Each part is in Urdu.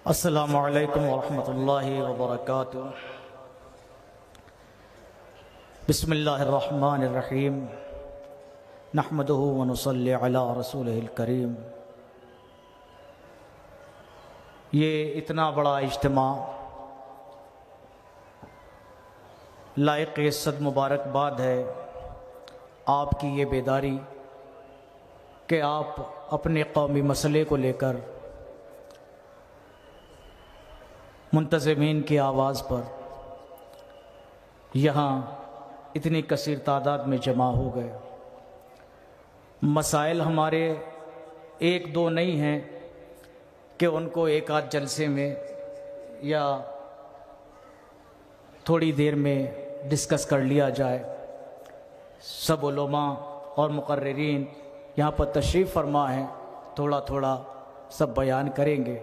السلام علیکم ورحمۃ اللہ وبرکاتہ۔ بسم اللہ الرحمن الرحیم، نحمدہ ونصلی علی رسولہ الکریم۔ یہ اتنا بڑا اجتماع لائق صد مبارکباد ہے آپ کی یہ بیداری کہ آپ اپنے قومی مسئلے کو لے کر منتظمین کی آواز پر یہاں اتنی کثیر تعداد میں جمع ہو گئے۔ مسائل ہمارے ایک دو نہیں ہیں کہ ان کو ایک آدھ جلسے میں یا تھوڑی دیر میں ڈسکس کر لیا جائے۔ سب علماء اور مقررین یہاں پر تشریف فرما ہیں، تھوڑا تھوڑا سب بیان کریں گے۔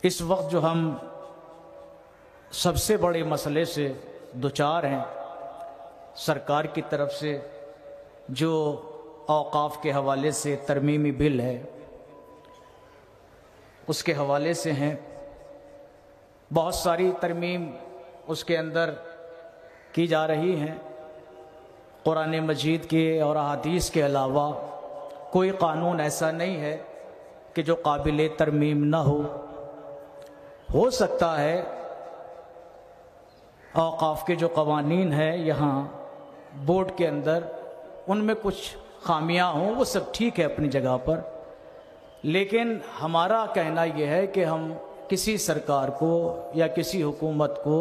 اس وقت جو ہم سب سے بڑے مسئلے سے دوچار ہیں، سرکار کی طرف سے جو اوقاف کے حوالے سے ترمیمی بل ہے اس کے حوالے سے ہیں۔ بہت ساری ترمیم اس کے اندر کی جا رہی ہیں۔ قرآن مجید کے اور احادیث کے علاوہ کوئی قانون ایسا نہیں ہے کہ جو قابل ترمیم نہ ہو سکتا ہے اوقاف کے جو قوانین ہیں یہاں بورڈ کے اندر ان میں کچھ خامیاں ہوں، وہ سب ٹھیک ہے اپنی جگہ پر، لیکن ہمارا کہنا یہ ہے کہ ہم کسی سرکار کو یا کسی حکومت کو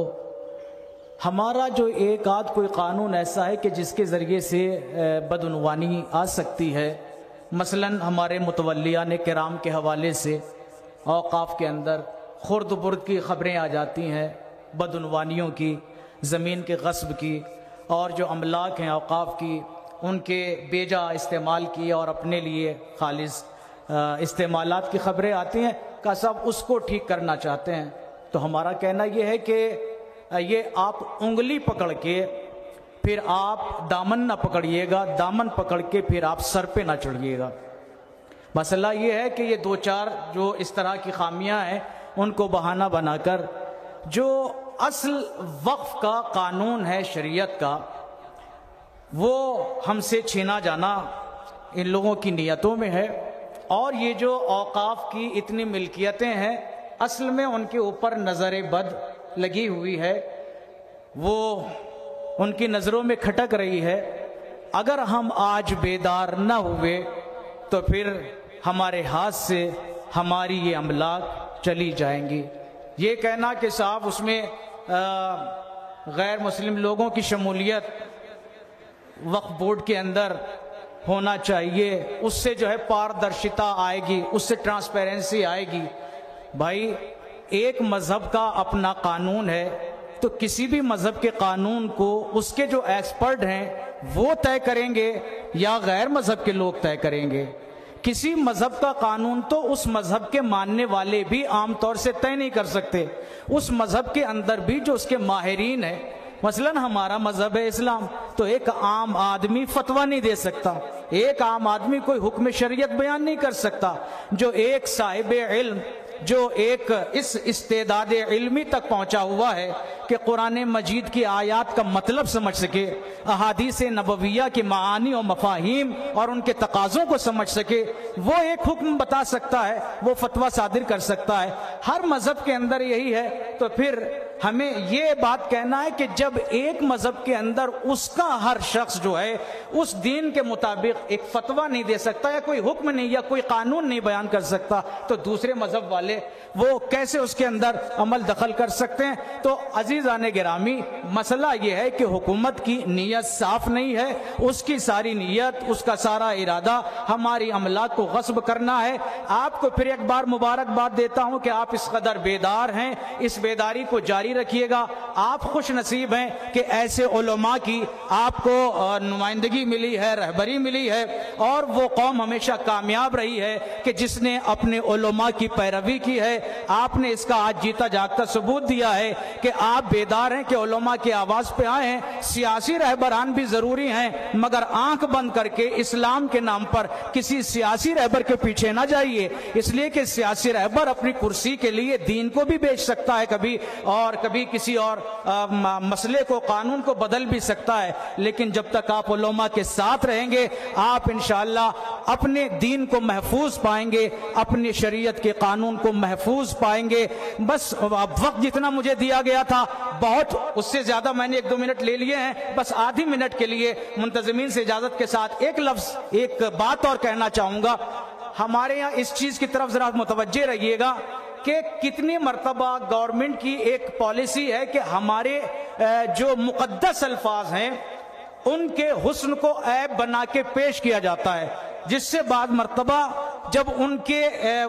ہمارا جو ایک آدھ کوئی قانون ایسا ہے کہ جس کے ذریعے سے بدعنوانی آ سکتی ہے، مثلا ہمارے متولیان کرام کے حوالے سے اوقاف کے اندر خرد برد کی خبریں آ جاتی ہیں، بدعنوانیوں کی، زمین کے غصب کی، اور جو املاک ہیں اوقاف کی ان کے بیجا استعمال کی اور اپنے لیے خالص استعمالات کی خبریں آتی ہیں کہ صاحب اس کو ٹھیک کرنا چاہتے ہیں۔ تو ہمارا کہنا یہ ہے کہ یہ آپ انگلی پکڑ کے پھر آپ دامن نہ پکڑیے گا، دامن پکڑ کے پھر آپ سر پہ نہ چڑھیے گا۔ مسئلہ یہ ہے کہ یہ دو چار جو اس طرح کی خامیاں ہیں ان کو بہانہ بنا کر جو اصل وقف کا قانون ہے شریعت کا وہ ہم سے چھینا جانا ان لوگوں کی نیتوں میں ہے، اور یہ جو اوقاف کی اتنی ملکیتیں ہیں اصل میں ان کے اوپر نظر بد لگی ہوئی ہے، وہ ان کی نظروں میں کھٹک رہی ہے۔ اگر ہم آج بیدار نہ ہوئے تو پھر ہمارے ہاتھ سے ہماری یہ املاک چلی جائیں گی۔ یہ کہنا کہ صاحب اس میں غیر مسلم لوگوں کی شمولیت وقف بورڈ کے اندر ہونا چاہیے، اس سے جو ہے پاردرشتا آئے گی، اس سے ٹرانسپیرنسی آئے گی۔ بھائی ایک مذہب کا اپنا قانون ہے تو کسی بھی مذہب کے قانون کو اس کے جو ایکسپرٹ ہیں وہ طے کریں گے یا غیر مذہب کے لوگ طے کریں گے؟ کسی مذہب کا قانون تو اس مذہب کے ماننے والے بھی عام طور سے طے نہیں کر سکتے، اس مذہب کے اندر بھی جو اس کے ماہرین ہیں، مثلا ہمارا مذہب ہے اسلام، تو ایک عام آدمی فتویٰ نہیں دے سکتا، ایک عام آدمی کوئی حکم شریعت بیان نہیں کر سکتا۔ جو ایک صاحب علم جو ایک اس استعداد علمی تک پہنچا ہوا ہے کہ قرآن مجید کی آیات کا مطلب سمجھ سکے، احادیث نبویہ کے معانی و مفاہیم اور ان کے تقاضوں کو سمجھ سکے، وہ ایک حکم بتا سکتا ہے، وہ فتویٰ صادر کر سکتا ہے۔ ہر مذہب کے اندر یہی ہے، تو پھر ہمیں یہ بات کہنا ہے کہ جب ایک مذہب کے اندر اس کا ہر شخص جو ہے اس دین کے مطابق ایک فتویٰ نہیں دے سکتا یا کوئی حکم نہیں یا کوئی قانون نہیں بیان کر سکتا، تو دوسرے مذہب والے وہ کیسے اس کے اندر عمل دخل کر سکتے ہیں؟ تو عزیزان گرامی، مسئلہ یہ ہے کہ حکومت کی نیت صاف نہیں ہے، اس کی ساری نیت، اس کا سارا ارادہ ہماری املاک کو غصب کرنا ہے۔ آپ کو پھر ایک بار مبارکباد دیتا ہوں کہ آپ اس قدر بیدار ہیں، اس بیداری کو جاری جاری رکھیے گا. آپ خوش نصیب ہیں کہ ایسے علماء کی آپ کو نمائندگی ملی ہے, رہبری ملی ہے, اور وہ قوم ہمیشہ کامیاب رہی ہے کہ جس نے اپنے علماء کی پیروی کی ہے. آپ نے اس کا آج جیتا جاگتا ثبوت دیا ہے کہ آپ بیدار ہیں کہ علماء کی آواز پہ آئے ہیں. سیاسی رہبران بھی ضروری ہیں, مگر آنکھ بند کر کے اسلام کے نام پر کسی سیاسی رہبر کے پیچھے نہ جائیے, اس لیے کہ سیاسی رہبر اپنی کرسی کے لیے دین کو بھی بیچ سکتا ہے کبھی, اور کبھی کسی اور مسئلے کو, قانون کو بدل بھی سکتا ہے. لیکن جب تک آپ علماء کے ساتھ رہیں گے آپ انشاءاللہ اپنے دین کو محفوظ پائیں گے, اپنی شریعت کے قانون کو محفوظ پائیں گے. بس وقت جتنا مجھے دیا گیا تھا بہت, اس سے زیادہ میں نے 1-2 منٹ لے لیے ہیں. بس آدھی منٹ کے لیے منتظمین سے اجازت کے ساتھ ایک لفظ, ایک بات اور کہنا چاہوں گا. ہمارے یہاں اس چیز کی طرف ذرا متوجہ رہیے گا کہ کتنی مرتبہ گورنمنٹ کی ایک پالیسی ہے کہ ہمارے جو مقدس الفاظ ہیں ان کے حسن کو عیب بنا کے پیش کیا جاتا ہے, جس سے بعض مرتبہ جب ان کے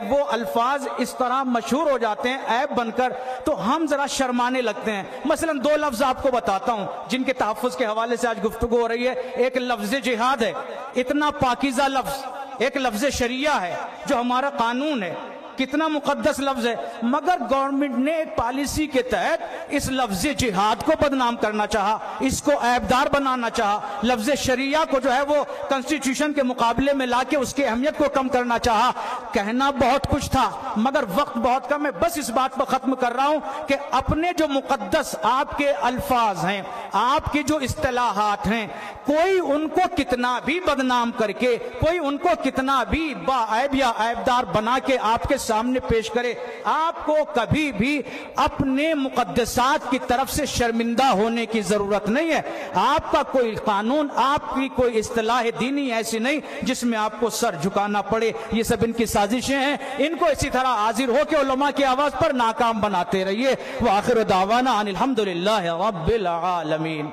وہ الفاظ اس طرح مشہور ہو جاتے ہیں عیب بن کر, تو ہم ذرا شرمانے لگتے ہیں. مثلا 2 لفظ آپ کو بتاتا ہوں جن کے تحفظ کے حوالے سے آج گفتگو ہو رہی ہے. ایک لفظ جہاد ہے, اتنا پاکیزہ لفظ. ایک لفظ شریعہ ہے جو ہمارا قانون ہے, کتنا مقدس لفظ ہے, مگر گورنمنٹ نے ایک پالیسی کے تحت اس لفظ جہاد کو بدنام کرنا چاہا, اس کو عیبدار بنانا چاہا. لفظ شریعہ کو جو ہے وہ کنسٹیٹیوشن کے مقابلے میں لا کے اس کی اہمیت کو کم کرنا چاہا. کہنا بہت کچھ تھا مگر وقت بہت کم ہے. بس اس بات پر ختم کر رہا ہوں کہ اپنے جو مقدس آپ کے الفاظ ہیں, آپ کی جو اصطلاحات ہیں, کوئی ان کو کتنا بھی بدنام کر کے, کوئی ان کو کتنا بھی باعیب یا عیبدار بنا کے آپ کے سامنے پیش کرے, آپ کو کبھی بھی اپنے مقدسات کی طرف سے شرمندہ ہونے کی ضرورت نہیں ہے. آپ کا کوئی قانون, آپ کی کوئی اصطلاح دینی ایسی نہیں جس میں آپ کو سر جھکانا پڑے. یہ سب ان کی سازشیں ہیں, ان کو اسی طرح حاضر ہو کے علماء کی آواز پر ناکام بناتے رہیے. وآخر دعوانا ان الحمدللہ رب العالمین.